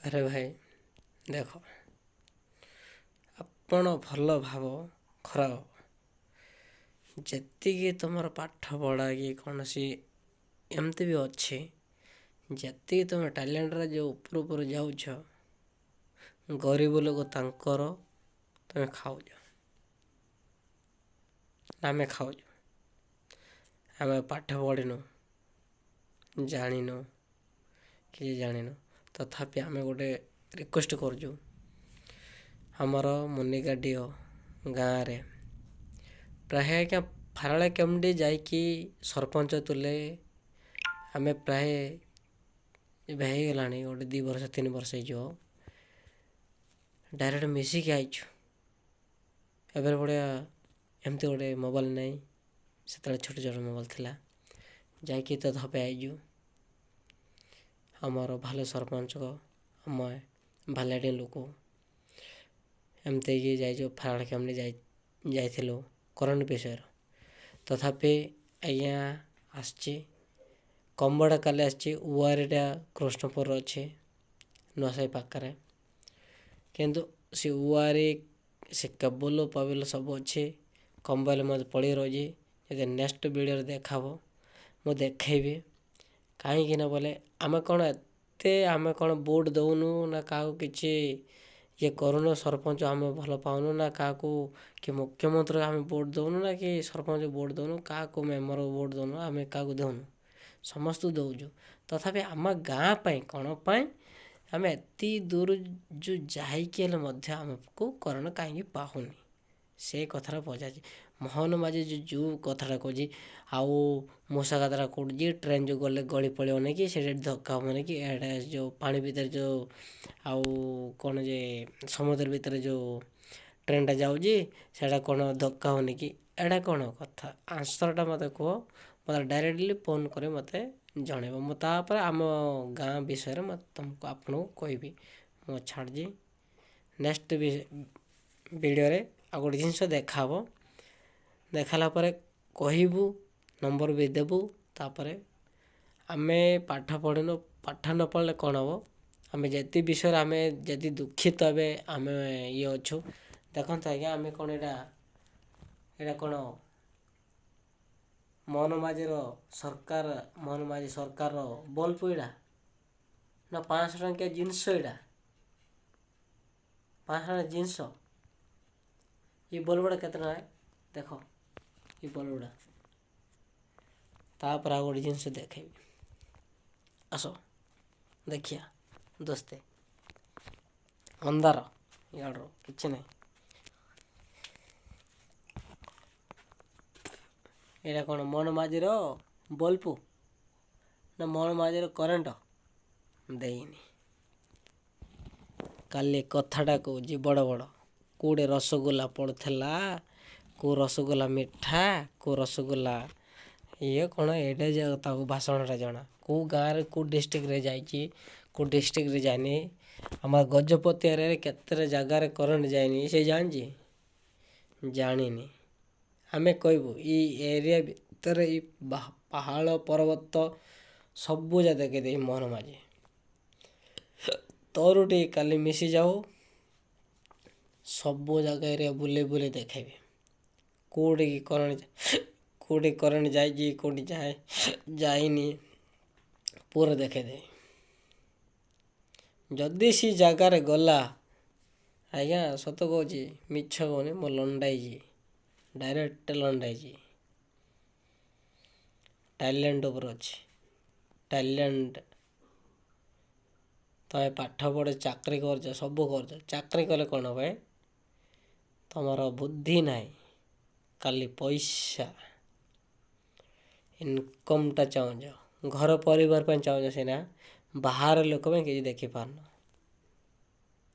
ଆରେ ଭାଇ ଦେଖ, ଆପଣ ଭଲ ଭାବ ଖରାପ ଯେତିକି ତୁମର ପାଠ ପଢ଼ା କି କୌଣସି ଏମିତି ବି ଅଛି, ଯେତିକି ତୁମେ ଟ୍ୟାଲେଣ୍ଟରେ ଯେଉଁ ଉପରୁ ଯାଉଛ, ଗରିବ ଲୋକ ତାଙ୍କର ତୁମେ ଖାଉଛ, ଆମେ ଖାଉଛୁ। ଆମେ ପାଠ ପଢ଼ିନୁ, ଜାଣିନୁ, କିଛି ଜାଣିନୁ, ତଥାପି ଆମେ ଗୋଟେ ରିକ୍ୱେଷ୍ଟ କରୁଛୁ। ଆମର ମୁନିକାଡିଅ ଗାଁରେ ପ୍ରାୟ ଆଜ୍ଞା ଫାରାଳ କେମୁଣ୍ଡି ଯାଇକି ସରପଞ୍ଚ ତୁଲେ ଆମେ ପ୍ରାୟ ଏବେ ହେଇଗଲାଣି ଗୋଟେ 2 ବର୍ଷ 3 ବର୍ଷ ହେଇଯିବ ଡାଇରେକ୍ଟ ମିଶିକି ଆଇଛୁ। ଏବେ ବଢ଼ିଆ ଏମିତି ଗୋଟେ ମୋବାଇଲ ନାହିଁ, ସେତେବେଳେ ଛୋଟ ଛୋଟ ମୋବାଇଲ ଥିଲା, ଯାଇକି ତଥାପି ଆଇଛୁ। ଆମର ଭଲ ସରପଞ୍ଚ ଆମ ଭାଲେଡିନ୍ ଲୋକ ଏମିତିକି ଯାଇଛୁ। ଫାରାଳ କେମୁଣ୍ଡି ଯାଇଥିଲୁ କରେଣ୍ଟ ବିଷୟରେ, ତଥାପି ଆଜ୍ଞା ଆସିଛି। କମ୍ବଡ଼ା କାଲି ଆସିଛି। ଉଆରିଟା କୃଷ୍ଣପୁର ଅଛି, ନୂଆସାହି ପାଖରେ। କିନ୍ତୁ ସେ ଉଆରି ସେ କେବୁଲ ପାବୁଲ ସବୁ ଅଛି। କମ୍ବାଇଲ ମୋତେ ପଡ଼ି ରହିଛି। ଯଦି ନେକ୍ସଟ ଭିଡ଼ିଓରେ ଦେଖାବ ମୁଁ ଦେଖେଇବି। କାହିଁକି ନା ବୋଲେ ଆମେ କ'ଣ ଭୋଟ ଦେଉନୁ ନା କାହାକୁ କିଛି ଇଏ କରୁନୁ। ସରପଞ୍ଚ ଆମେ ଭଲ ପାଉନୁ ନା କାହାକୁ, କି ମୁଖ୍ୟମନ୍ତ୍ରୀ ଆମେ ଭୋଟ ଦେଉନୁ ନା କି ସରପଞ୍ଚ ଭୋଟ ଦେଉନୁ, କାହାକୁ ମେମ୍ବର ଭୋଟ ଦେଉନୁ, ଆମେ କାହାକୁ ଦେଉନୁ, ସମସ୍ତଙ୍କୁ ଦେଉଛୁ। ତଥାପି ଆମ ଗାଁ ପାଇଁ କ'ଣ ପାଇଁ ଆମେ ଏତେ ଦୂର ଯେଉଁ ଯାଇକି ହେଲେ ମଧ୍ୟ ଆମକୁ କରୋନା କାହିଁକି ପାଉନି, ସେ କଥାଟା ପଚାରୁଛି। ମୋହନ ମାଝୀ ଯେଉଁ କଥାଟା କହୁଛି, ଆଉ ମୂଷା କଥାଟା କହୁଛି, ଟ୍ରେନ୍ ଯେଉଁ ଗଲେ ଗଳି ପଡ଼ିବନି କି ସେଇଟା ଧକ୍କା ହେବନି କି, ଏଇଟା ଯେଉଁ ପାଣି ଭିତରେ ଯେଉଁ ଆଉ କ'ଣ ଯେ ସମୁଦ୍ର ଭିତରେ ଯେଉଁ ଟ୍ରେନ୍ଟା ଯାଉଛି ସେଇଟା କ'ଣ ଧକ୍କା ହେଉନି କି, ଏଇଟା କ'ଣ କଥା? ଆନ୍ସରଟା ମୋତେ କୁହ। ମୋତେ ଡାଇରେକ୍ଟଲି ଫୋନ୍ କରି ମୋତେ ଜଣାଇବ। ମୁଁ ତାପରେ ଆମ ଗାଁ ବିଷୟରେ ତୁମକୁ ଆପଣଙ୍କୁ କହିବି। ମୁଁ ଛାଡ଼ିଛି ନେକ୍ସଟ ଭିଡ଼ିଓରେ ଆଉ ଗୋଟେ ଜିନିଷ ଦେଖାହବ। ଦେଖାଲା ପରେ କହିବୁ, ନମ୍ବର ବି ଦେବୁ। ତାପରେ ଆମେ ପାଠ ପଢ଼ିନୁ, ପାଠ ନ ପଢ଼ିଲେ କ'ଣ ହେବ? ଆମେ ଯେତେ ବିଷୟରେ ଆମେ ଯଦି ଦୁଃଖିତ ଏବେ ଆମେ ଇଏ ଅଛୁ। ଦେଖନ୍ତୁ ଆଜ୍ଞା, ଆମେ କ'ଣ ଏଇଟା କ'ଣ ମୋହନ ମାଝୀର ସରକାର, ମୋହନ ମାଝୀ ସରକାରର ବଲ୍ବ ଏଇଟା ନା 500 ଟଙ୍କିଆ ଜିନିଷ? ଏଇଟା 500 ଟଙ୍କା ଜିନିଷ। ଏ ବଲ୍ବଟା କେତେ ଟଙ୍କା? ଦେଖ ଏ ବଲ୍ବଟା। ତାପରେ ଆଉ ଗୋଟେ ଜିନିଷ ଦେଖେଇବି, ଆସ ଦେଖିଆ ଦୋସ୍ତେ। ଅନ୍ଧାର ଇଆଡ଼ର କିଛି ନାହିଁ। ଏଇଟା କ'ଣ ମୋହନ ମାଝୀର ବଲ୍ବ ନା ମୋହନ ମାଝୀର କରେଣ୍ଟ? ଦେଇନି। କାଲି କଥାଟା କହୁଛି ବଡ଼ ବଡ଼। କେଉଁଠି ରସଗୋଲା ପଡ଼ୁଥିଲା, କେଉଁ ରସଗୋଲା ମିଠା, କେଉଁ ରସଗୋଲା ଇଏ କ'ଣ, ଏଇଟା ଯେ ତାକୁ ଭାଷଣଟା ଜଣା। କେଉଁ ଗାଁରେ କେଉଁ ଡିଷ୍ଟ୍ରିକ୍ଟରେ ଯାଇଛି, କେଉଁ ଡିଷ୍ଟ୍ରିକ୍ଟରେ ଯାଇନି। ଆମର ଗଜପତି ଏରିଆରେ କେତେ ଜାଗାରେ କରେଣ୍ଟ ଯାଇନି ସେ ଜାଣିଛି? ଜାଣିନି। ଆମେ କହିବୁ ଏଇ ଏରିଆ ଭିତରେ ଏଇ ପାହାଡ଼ ପର୍ବତ ସବୁ ଯା ଦେଖେଇଦେଇ ମୋହନ ମାଝୀ। ତୋର ଟିକେ କାଲି ମିଶିଯାଉ, ସବୁ ଜାଗା ଏରିଆ ବୁଲେଇ ବୁଲେଇ ଦେଖେଇବି। କେଉଁଠିକି କରେଣ୍ଟ ଯାଇଛି, କେଉଁଠି ଯାଇନି, ପୁରା ଦେଖେଇଦେବି। ଯଦି ସେ ଜାଗାରେ ଗଲା, ଆଜ୍ଞା ସତ କହୁଛି, ମିଛ କହୁନି, ମୁଁ ଲଣ୍ଡାଇଛି, ଡାଇରେକ୍ଟ ଲଣ୍ଡାଇଛି। ଟ୍ୟାଲେଣ୍ଟ ଉପରେ ଅଛି, ଟ୍ୟାଲେଣ୍ଟ। ତମେ ପାଠ ପଢ଼ି ଚାକିରି କରୁଛ, ସବୁ କରୁଛ, ଚାକିରି କଲେ କ'ଣ ହୁଏ? ତମର ବୁଦ୍ଧି ନାହିଁ, ଖାଲି ପଇସା ଇନକମ୍ଟା ଚାହୁଁଛ, ଘର ପରିବାର ପାଇଁ ଚାହୁଁଛ ସିନା, ବାହାର ଲୋକ ପାଇଁ କିଛି ଦେଖିପାରୁନ।